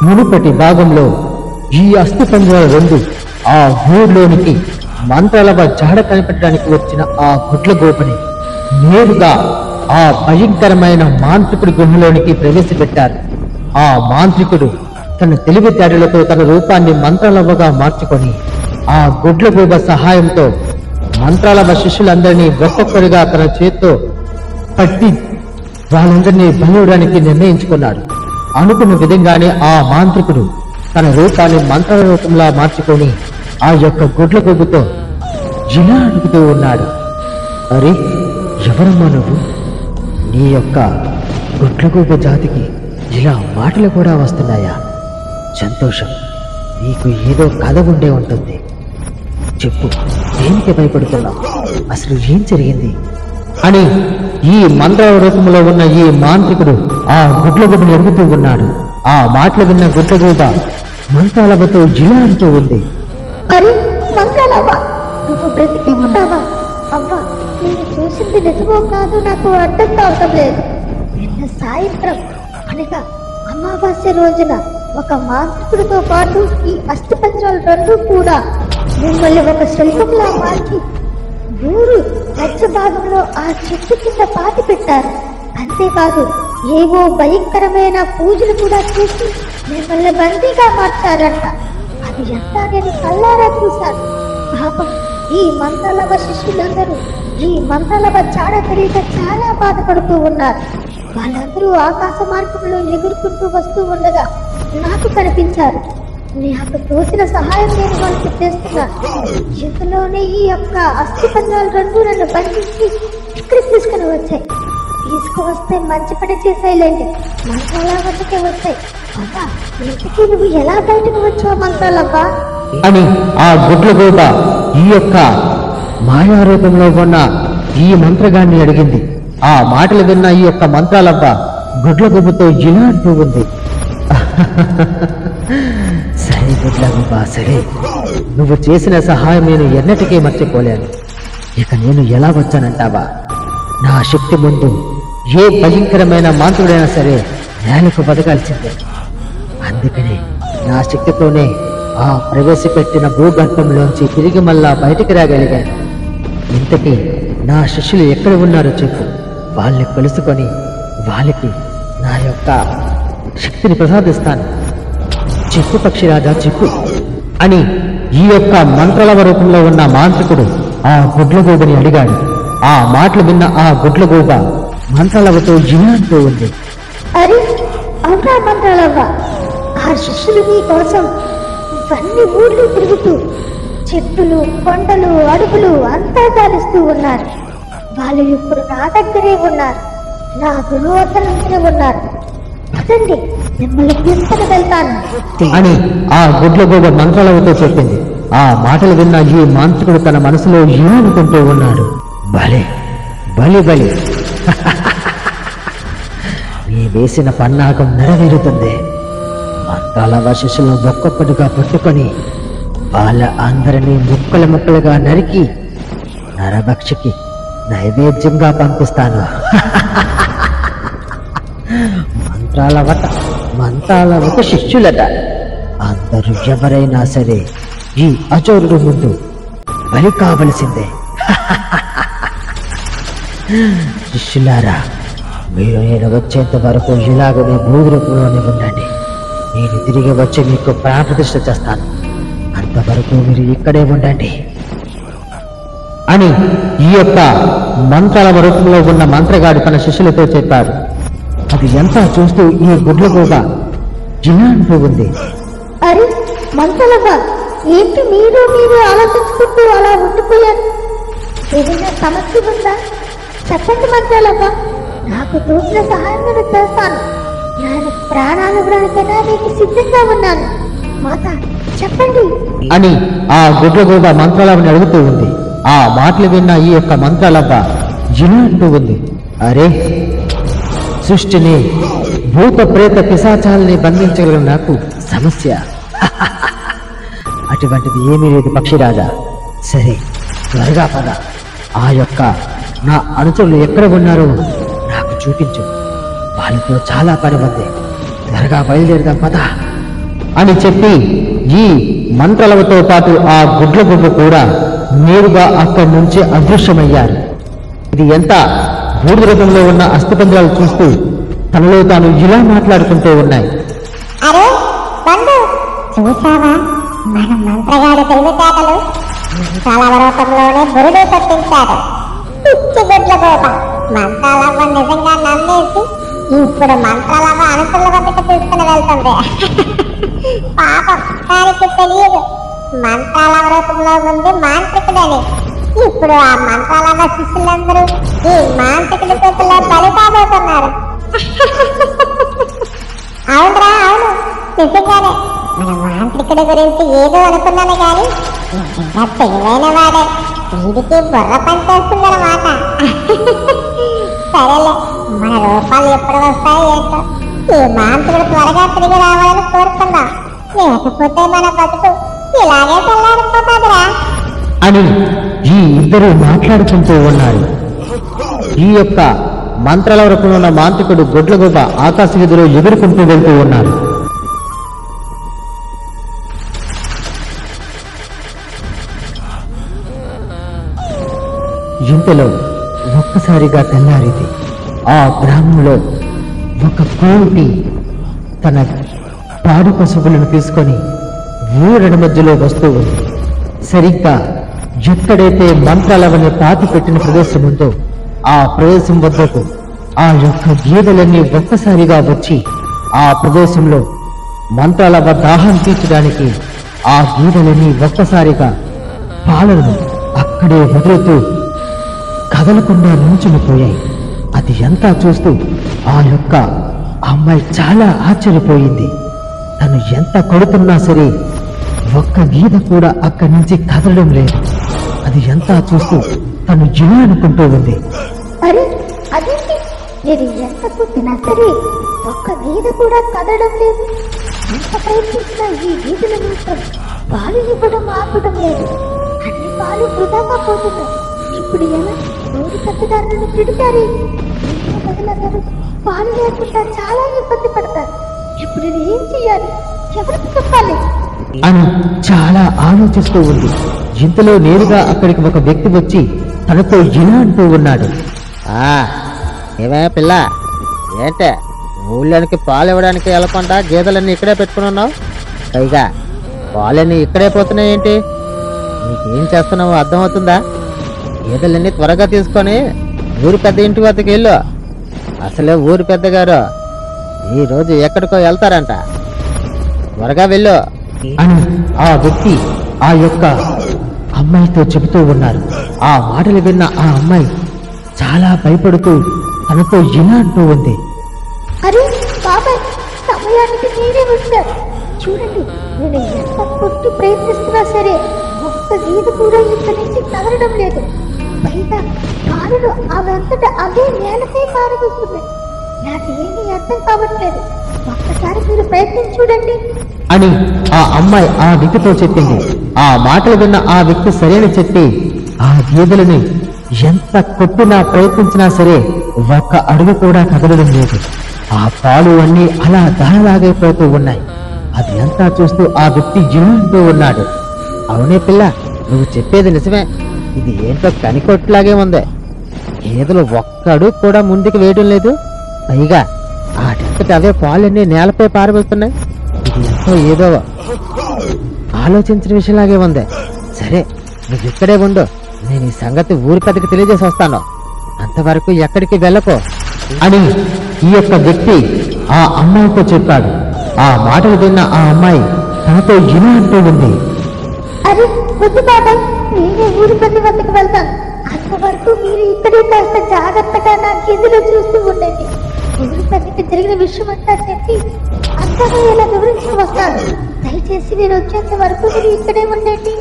మునుపటి భాగంలో ఈ అస్థిపంజరాలు రెండు ఆ ఊర్లోనికి మంత్రాల జాడ కనిపెట్టడానికి వచ్చిన ఆ గుడ్లగూబని నేరుగా ఆ భయంకరమైన మాంత్రికుడి గుహలోనికి ప్రవేశపెట్టారు. ఆ మాంత్రికుడు తన తెలివితేటలతో తన రూపాన్ని మంత్రాలవ్వగా మార్చుకొని ఆ గుడ్లగూబ సహాయంతో మంత్రాలవ శిష్యులందరినీ ఒక్కొక్కరిగా తన చేత్తో పట్టి వాళ్ళందరినీ బలియడానికి నిర్ణయించుకున్నాడు. అనుకున్న విధంగానే ఆ మాంత్రికుడు తన రూపాన్ని మంత్రాల రూపంలా మార్చుకొని ఆ యొక్క గుడ్లగూబతో ఇలా అడుగుతూ ఉన్నాడు. అరే, ఎవరమ్మా నువ్వు? నీ యొక్క గుడ్లగూబ జాతికి ఇలా మాటలు కూడా వస్తున్నాయా? సంతోషం, నీకు ఏదో కథ ఉండే ఉంటుంది. చెప్పు, దేనికి భయపడుతున్నావు? అసలు ఏం జరిగింది అని ఈ మంత్రాల రూపంలో ఉన్న ఈ మాంత్రికుడు ఆ గుడ్లగూబని అడుగుతూ ఉన్నాడు. ఆ మాటలు విన్న గుడ్లగూబ మంత్రాలవతో ఇలా అంటూ ఉంది. అరే మంత్రాలవ్వ, నువ్వు బ్రతికి ఉన్నావా? అవ్వ, నేను చూసింది నిజమో కాదు నాకు అర్థం కావటం లేదు. నిన్న సాయంత్రం అనగా అమావాస్య రోజున ఒక మాంత్రికుడితో పాటు ఈ అస్థిపంజరాలు రెండు కూడా మిమ్మల్ని ఒక శిల్పంలా మార్చి ఊరు మధ్య భాగంలో ఆ చెట్టు కింద పాతి పెట్టారు. అంతేకాదు ఏవో భయంకరమైన పూజలు కూడా చేసి మిమ్మల్ని బందీగా మార్చారంట. అది ఎంత నేను కళ్ళారా చూశాను. పాపం ఈ మంత్రాలవ శిష్యులందరూ ఈ మంత్రాలవ చాడ తెలియక చాలా బాధపడుతూ ఉన్నారు. వాళ్ళందరూ ఆకాశ మార్గంలో ఎగురుకుంటూ వస్తూ ఉండగా నాకు కనిపించారు. నాకు తోచిన సహాయం నేను వాళ్ళకి చేస్తున్నాను. ఇంతలోనే ఈ యొక్క అస్థిపంజరాలు రెండు నన్ను బంధించి ఇక్కడికి తీసుకుని వచ్చాయి. తీసుకువస్తే మంచి పని చేసాయిలేండి, మంత్రాల వద్దకే వచ్చాయి. అబ్బా, ఇంటికి నువ్వు ఎలా బయటకు వచ్చావు మంత్రాలవ్వా అని ఆ గుడ్లగూబ ఈ యొక్క మాయారూపంలో ఉన్న ఈ మంత్రగాన్ని అడిగింది. ఆ మాటలు విన్న ఈ యొక్క మంత్రాలవ్వ గుడ్లగూబతో ఇలా అంటూ ఉంది. సరే గుడ్లగూబ, సరే, నువ్వు చేసిన సహాయం నేను ఎన్నటికీ మర్చిపోలేను. ఇక నేను ఎలా వచ్చానంటావా? నా శక్తి ముందు ఏ భయంకరమైన మాంత్రుడైనా సరే నేలకు బతకాల్సిందే. అందుకనే నా శక్తితోనే ఆ ప్రవేశపెట్టిన భూగర్భంలోంచి తిరిగి మళ్ళా బయటికి రాగలిగాను. ఇంతకీ నా శిష్యులు ఎక్కడ ఉన్నారో చెప్పు, వాళ్ళని కలుసుకొని వాళ్ళకి నా యొక్క శక్తిని ప్రసాదిస్తాను. చెప్పు పక్షిరాజా, చెప్పు అని ఈ యొక్క మంత్రాలవ రూపంలో ఉన్న మాంత్రికుడు ఆ గుడ్లగూబని అడిగాడు. ఆ మాటలు విన్న ఆ గుడ్లగూబ మంత్రాలవతో ఇలా అంటూ ఉంది. అరే అవునా మంత్రాలవ్వ, ఆ శిష్యులు నీ కోసం ఇవన్నీ ఊర్లు తిరుగుతూ చెట్టులు కొండలు అడవులు అంతా గాలిస్తూ ఉన్నారు. వాళ్ళు ఇప్పుడు నా దగ్గరే ఉన్నారు, నా గురువద్దరే ఉన్నారు. అదండి, మిమ్మల్ని తీసుకుని వెళ్తాను అని ఆ గుడ్లగూబ మంత్రాలవతో చెప్పింది. ఆ మాటలు విన్న ఈ మాంత్రికుడు తన మనసులో ఇలా అనుకుంటూ ఉన్నాడు. బలి బలి బలి, నీ వేసిన పన్నాగం నెరవేరుతుంది. మంత్రాలవ శిష్యులను ఒక్కొక్కటిగా పట్టుకొని వాళ్ళ అందరినీ ముక్కలు ముక్కలుగా నరికి నరభక్షకి నైవేద్యంగా పంపిస్తాను. మంత్రాలవత శిష్యులట అందరూ ఎవరైనా సరే ఈ అజోరుడు ముందు బలి కావలసిందే. శిష్యులారా, మీరు నేను వచ్చేంత వరకు ఇలాగనే భూరూపంలోనే ఉండండి. నేను తిరిగి వచ్చి మీకు ప్రాణప్రతిష్ఠ చేస్తాను. అంతవరకు మీరు ఇక్కడే ఉండండి అని ఈ యొక్క మంత్రాల రూపంలో ఉన్న మంత్రగాడు తన శిష్యులతో చెప్పాడు. అది ఎంత చూస్తూ ఈ గుడ్లగూబ ఇలా అంటూ ఉంది. అరే మంత్రాలవ్వ, ఏంటి మీరు ఆలోచించుకుంటూ అలా ఉండిపోయారు? ఏదైనా సమస్య ఉందా? చెప్పండి మంత్రాలవ్వ, నాకు తోచిన సహాయం నేను చేస్తాను. నేను ప్రాణాలు ఇవ్వడానికైనా నేను సిద్ధంగా ఉన్నాను. మాత చెప్పండి అని ఆ గుడ్లగూబ మంత్రాలవ్వని అడుగుతూ ఉంది. ఆ మాటలు విన్న ఈ యొక్క మంత్రాలవ్వ ఇలా అంటూ ఉంది. అరే, సృష్టిని భూత ప్రేత పిశాచాలని బంధించగల నాకు సమస్య అటువంటిది ఏమీ లేదు పక్షిరాజా. సరే, త్వరగా పద. ఆ యొక్క నా అనుచరులు ఎక్కడ ఉన్నారో నాకు చూపించు. వాళ్ళతో చాలా పని ఉంది. త్వరగా బయలుదేరదాం పద. అని చెప్పి ఈ మంత్రలవతో పాటు ఆ గుడ్లగువ్వ కూడా నేరుగా అక్కడి నుంచి అదృశ్యమయ్యారు. ఇది ఎంత బూడిద రూపంలో ఉన్న అస్థిపంజరాలు చూస్తూ తనలో తాను ఇలా మాట్లాడుకుంటూ ఉన్నాయి. అరే బంధు, చూసావా మన మంత్రగాడి తెలివితేటలు? మంత్రాలవ రూపంలోనే బురుడు తప్పించాడు. పిచ్చి గుడ్ల గోప మంత్రాలవ్వ నిజంగా నమ్మేసి ఇప్పుడు మంత్రాలవ్వ అనుకుల వద్దకు తీసుకుని వెళ్తుంది. పాపం దానికి తెలియదు మంత్రాలవ రూపంలో ఉంది మాంత్రికుడని. ఇప్పుడు ఆ మంత్రాలవ్వ శిష్యులందరూ ఈ మాంత్రికుడి చేతుల్లో బలి కాబోతున్నారు. అవునరా, అవును, నిజంగానే మన మాంత్రికుడి గురించి ఏదో అనుకున్నాను కానీ నిజంగా తెలివైన వాడే. వీడికి బుర్ర పనిచేస్తుందన్నమాట. సరేలే, మన రూపాలు ఎప్పుడు వస్తాయో ఏంటో. ఈ మాంత్రికుడు త్వరగా తిరిగి రావాలని కోరుకుందాం, లేకపోతే మన బతుకు ఇలాగే తెల్లారిపోతుందిరా అని ఈ ఇద్దరు మాట్లాడుకుంటూ ఉన్నారు. ఈ యొక్క మంత్రాల రూపంలో ఉన్న మాంత్రికుడు గుడ్లగువ్వ ఆకాశ వీధిలో ఎగురుకుంటూ వెళ్తూ ఉన్నారు. ఇంతలో ఒక్కసారిగా తెల్లారింది. ఆ గ్రామంలో ఒక కోటి తన పాడి పశువులను తీసుకొని ఊరడి మధ్యలో వస్తూ ఉంది. సరిగ్గా ఎక్కడైతే మంత్రాలవని పాతి పెట్టిన ప్రదేశం ఉందో ఆ ప్రదేశం వద్దకు ఆ యొక్క గేదెలన్నీ ఒక్కసారిగా వచ్చి ఆ ప్రదేశంలో మంత్రాలవ దాహం తీర్చడానికి ఆ గేదెలన్నీ ఒక్కసారిగా పాలను అక్కడే వదులుతూ కదలకుండా నిల్చునిపోయాయి. అది ఎంతా చూస్తూ ఆ యొక్క అమ్మాయి చాలా ఆశ్చర్యపోయింది. తను ఎంత కొడుతున్నా సరే ఒక్క గీత కూడా అక్కడి నుంచి కదలడం లేదు. అది ఎంతా చూస్తూ తను ఇలా అనుకుంటూ ఉంది. అరే అదేంటి, నేను ఎంత కుట్టినా సరే ఒక్క గీత కూడా కదలడం లేదు. ఎంత ప్రయత్నించినా ఈ గీతలు మాత్రం పాలు ఇవ్వడం ఆపడం లేదు. అన్ని పాలు వృధాగా పోతున్నాయి. ఇప్పుడు ఎలా రోజు పెద్దదారులను తిడతారే, ప్రజలందరూ పాలు లేకుండా చాలా ఇబ్బంది పడతారు. ఇప్పుడు నేను ఏం చెయ్యాలి, ఎవరికి చెప్పాలి అని చాలా ఆలోచిస్తూ ఉంది. ఇంతలో నేరుగా అక్కడికి ఒక వ్యక్తి వచ్చి తనతో ఇలా అంటూ ఉన్నాడు. ఏమే పిల్ల, ఏంటే ఊళ్ళోనికి పాలు ఇవ్వడానికి వెళ్ళకుండా గేదెలన్నీ ఇక్కడే పెట్టుకుని ఉన్నావు? పైగా పాలన్నీ ఇక్కడే పోతున్నాయి ఏంటి? నీకేం చేస్తున్నావో అర్థమవుతుందా? గేదెలన్నీ త్వరగా తీసుకొని ఊరి పెద్ద ఇంటి వద్దకు వెళ్ళు. అసలే ఊరి పెద్దగారు ఈరోజు ఎక్కడికో వెళ్తారంట, త్వరగా వెళ్ళు అని ఆ వ్యక్తి ఆ యొక్క అమ్మాయితో చెబుతూ ఉన్నారు. ఆ మాటలు విన్న ఆ అమ్మాయి చాలా భయపడుతూ తనతో ఇలా అంటూ ఉంది. అరే బాబాయ్, సమయానికి నేనే వచ్చాను. చూడండి, నేను ఎంత కొట్టు ప్రయత్నిస్తున్నా సరే ఒక్క గీత కూడా ఇక్కడి నుంచి కదలడం లేదు. పైగా కారులు అవంతటా అవే నేలపై పారబోస్తున్నాయి. నాకేమీ అర్థం కావట్లేదు. ఒక్కసారి మీరు ప్రయత్నం చూడండి అని ఆ అమ్మాయి ఆ వ్యక్తితో చెప్పింది. ఆ మాటలు విన్న ఆ వ్యక్తి సరైన చెప్పి ఆ గేదెలని ఎంత కొట్టినా ప్రయత్నించినా సరే ఒక్క అడుగు కూడా కదలడం లేదు. ఆ పాలు అన్నీ అలా దానిలాగైపోతూ ఉన్నాయి. అది అంతా చూస్తూ ఆ వ్యక్తి ఇలా అంటూ ఉన్నాడు. అవునే పిల్ల, నువ్వు చెప్పేది నిజమే. ఇది ఏంటో కనికొట్లాగే ఉంది. గేదెలు ఒక్క అడుగు కూడా ముందుకు వేయడం లేదు. పైగా వాటింతట అవే పాలన్నీ నేలపై పారబోతున్నాయి. ఇది ఎంతో ఏదో ఆలోచించిన విషయంలాగే ఉంది. సరే, నువ్వు ఇక్కడే ఉండు, నేను ఈ సంగతి ఊరి పెద్దకి తెలియజేసి వస్తాను. అంతవరకు ఎక్కడికి వెళ్ళకో అని ఈ యొక్క వ్యక్తి ఆ అమ్మాయితో చెప్పాడు. ఆ మాటలు విన్న ఆ అమ్మాయి తనతో ఇలా అంటూ ఉంది. అరే వద్దు బాబాయ్, నేనే ఊరి పని వద్దకు వెళ్తాను. అంతవరకు మీరు ఇక్కడే కాస్త జాగ్రత్తగా నా గీతలు చూస్తూ ఉండండి. ఊరి పనికి జరిగిన విషయం అంతా చెప్పి అంతగా ఇలా వివరించి వస్తాను. దయచేసి నేను వచ్చేంత వరకు మీరు ఇక్కడే ఉండండి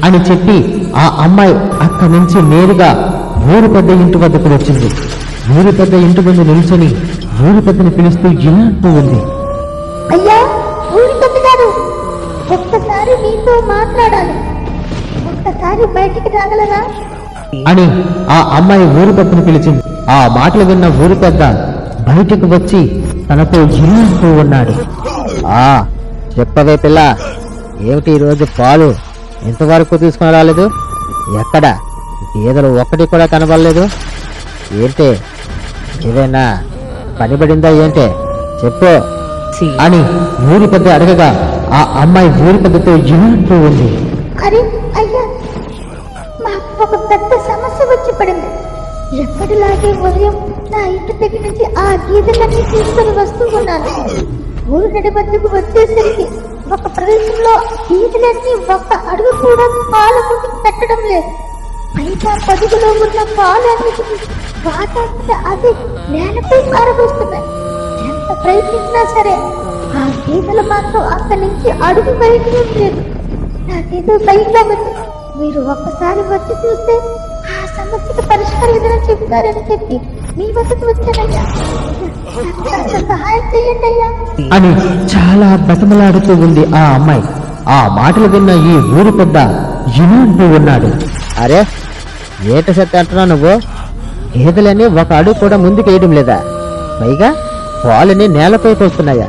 అని చెప్పి ఆ అమ్మాయి అక్కడి నుంచి నేరుగా ఊరి పెద్ద ఇంటి వద్దకు వచ్చింది. ఊరి పెద్ద ఇంటి ముందు నిల్చొని ఊరి పెద్దని పిలుస్తూ ఇలా అంటూ ఉంది. అయ్యా ఊరి పెద్ద గారు, ఒక్కసారి మీతో మాట్లాడాలి. ఒక్కసారి బయటికి రాగలరా అని ఆ అమ్మాయి ఊరి పెద్దను పిలిచింది. ఆ మాటలు విన్న ఊరి పెద్ద బయటకు వచ్చి తనతో ఇలా అంటూ ఉన్నాడు. చెప్పవే పిల్ల, ఏమిటి ఈరోజు పాలు ఇంతవరకు తీసుకుని రాలేదు? ఎక్కడ గేదెలు ఒక్కటి కూడా కనబడలేదు ఏంటి? ఏదైనా పనిపడిందా ఏంటి? చెప్పు అని ఊరి పెద్ద అడగగా ఆ అమ్మాయి ఊరి పెద్దతో ఇలాంటూ ఉంది. అరే అయ్యా, మాకు ఒక పెద్ద సమస్య వచ్చి పడింది. ఎప్పటిలాగే ఉదయం నా ఇంటి దగ్గర నుంచి ఆ గీతలన్నీ తీసుకొని వస్తూ ఉన్నాను. ఊరు నడి మధ్యకు వచ్చేసరికి ఒక ప్రదేశంలో గీతలన్నీ ఒక్క అడుగు కూడా పాల ముందు పెట్టడం లేదు. పైగా పదుగులో ఉన్న పాలన్నిటికీ వాటంతట అది నేలపై పారబోస్తున్నాయి. ఎంత ప్రయత్నించినా సరే ఆ గీతలు మాత్రం అక్కడి నుంచి అడుగు బయటకు లేదు. నాకేదో భయంగా ఉంది. మీరు ఒక్కసారి వచ్చి చూస్తే ఆ సమస్యకు పరిష్కారం ఏదైనా చెబుతారని చెప్పి మీ వద్దకు వచ్చానయ్యా. నాకు కాస్త సహాయం చేయండి అయ్యా అని చాలా బతిమలాడుతూ ఉంది ఆ అమ్మాయి. ఆ మాటలు విన్న ఈ ఊరి పెద్ద ఇలాంటూ ఉన్నాడు. అరే ఏట చెత్త అంటున్నావు నువ్వు? గేదెలని ఒక అడుగు కూడా ముందుకు వేయడం లేదా? పైగా పాలని నేలపైకి వస్తున్నాయా?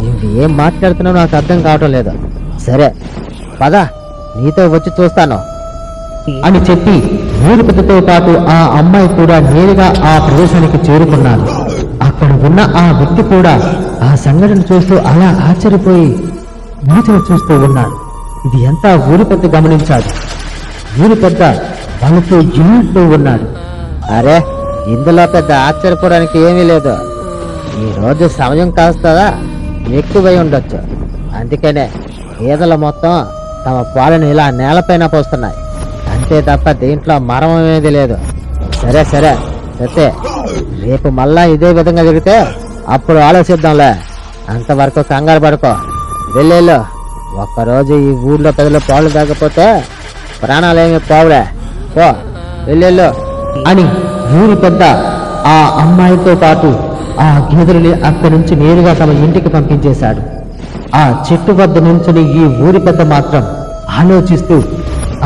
నువ్వు ఏం మాట్లాడుతున్నావు నాకు అర్థం కావటం లేదు. సరే పద, నీతో వచ్చి చూస్తాను అని చెప్పి ఊరి పెద్దతో పాటు ఆ అమ్మాయి కూడా నేరుగా ఆ ప్రదేశానికి చేరుకున్నారు. అక్కడ ఉన్న ఆ వ్యక్తి కూడా ఆ సంఘటన చూస్తూ అలా ఆశ్చర్యపోయి మూచలు చూస్తూ ఉన్నాడు. ఇది ఎంత ఊరి పెద్ద గమనించాడు. ఊరి పెద్ద వాళ్ళతో ఇలాంటూ ఉన్నాడు. అరే ఇందులో పెద్ద ఆశ్చర్యపోవడానికి ఏమీ లేదు. ఈ రోజు సమయం కాస్త ఎక్కువై ఉండొచ్చు. అందుకనే గేదెలు మొత్తం తమ పాలను ఇలా నేలపైన పోస్తున్నాయి. అంతే తప్ప దీంట్లో మరణం అనేది లేదు. సరే సరే సతే, రేపు మళ్ళా ఇదే విధంగా జరిగితే అప్పుడు ఆలోచిద్దాంలే. అంతవరకు కంగారు పడుకో. వెళ్ళేళ్ళు. ఒక్కరోజు ఈ ఊళ్ళో ప్రజలు పాలు తాగకపోతే ప్రాణాలేమి పోవులే. పో వెళ్ళేళ్ళు అని ఊరి పెద్ద ఆ అమ్మాయితో పాటు ఆ గేదెలని అక్కడి నుంచి నేరుగా తమ ఇంటికి పంపించేశాడు. ఆ చెట్టు వద్ద నుంచుని ఈ ఊరి పెద్ద మాత్రం ఆలోచిస్తూ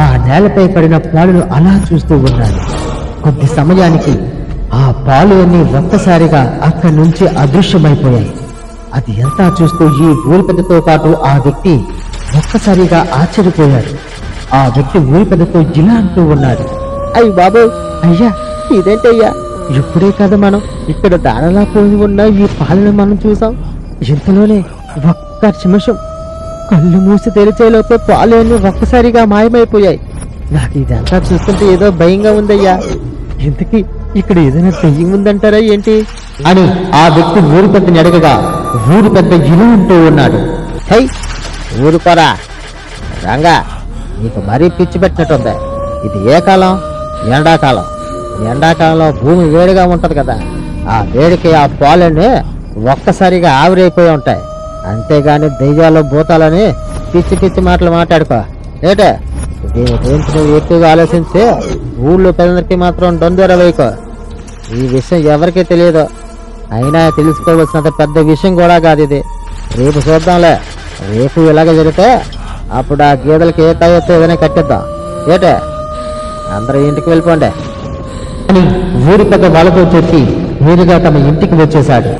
ఆ నేలపై పడిన పాలును అలా చూస్తూ ఉన్నాడు. కొద్ది సమయానికి ఆ పాలు అన్ని ఒక్కసారిగా అక్కడి నుంచి అదృశ్యమైపోయాయి. అది ఎంత చూస్తూ ఈ ఊరి పెద్దతో పాటు ఆ వ్యక్తి ఒక్కసారిగా ఆశ్చర్యపోయాడు. ఆ వ్యక్తి ఊరి పెద్దతో ఇలా అంటూ ఉన్నాడు. అయ్యి బాబు, అయ్యా ఇదేంటయ్యా? ఇప్పుడే కదా మనం ఇక్కడ దానలా పోయి ఉన్న ఈ పాలను మనం చూసాం. ఇంతలోనే ఒక్క నిమిషం కళ్ళు మూసి తెరిచేలోపే పాలు అన్ని ఒక్కసారిగా మాయమైపోయాయి. నాకు ఇదంతా చూస్తుంటే ఏదో భయంగా ఉందయ్యా. ఇంతకీ ఇక్కడ ఏదైనా దెయ్యం ఉందంటారా ఏంటి అని ఆ వ్యక్తి ఊరి పెద్దని అడగగా ఊరి పెద్ద ఇలా అంటూ ఉన్నాడు. హై ఊరుకోరా రంగా, నీకు మరీ పిచ్చి పెట్టినట్టుంది. ఇది ఏ కాలం? ఎండాకాలం. ఎండాకాలంలో భూమి వేడిగా ఉంటది కదా, ఆ వేడికి ఆ పాలన్నీ ఒక్కసారిగా ఆవిరైపోయి ఉంటాయి. అంతేగాని దెయ్యాలు భూతాలని పిచ్చి పిచ్చి మాటలు మాట్లాడుకో. ఏటే దీని గురించి నువ్వు ఎక్కువగా ఆలోచించి ఊళ్ళో పెద్దరికి మాత్రం డొందర వేయకో. ఈ విషయం ఎవరికీ తెలియదు. అయినా తెలుసుకోవాల్సినంత పెద్ద విషయం కూడా కాదు ఇది. రేపు చూద్దాంలే. రేపు ఇలాగే జరిగితే అప్పుడు ఆ గేదెలకి ఏ తాయొత్తో ఏదైనా కట్టిద్దాం. ఏటే అందరూ ఇంటికి వెళ్ళిపోండి అని ఊరి పెద్ద వాళ్ళతో చెప్పి నేరుగా తమ ఇంటికి వచ్చేశాడు.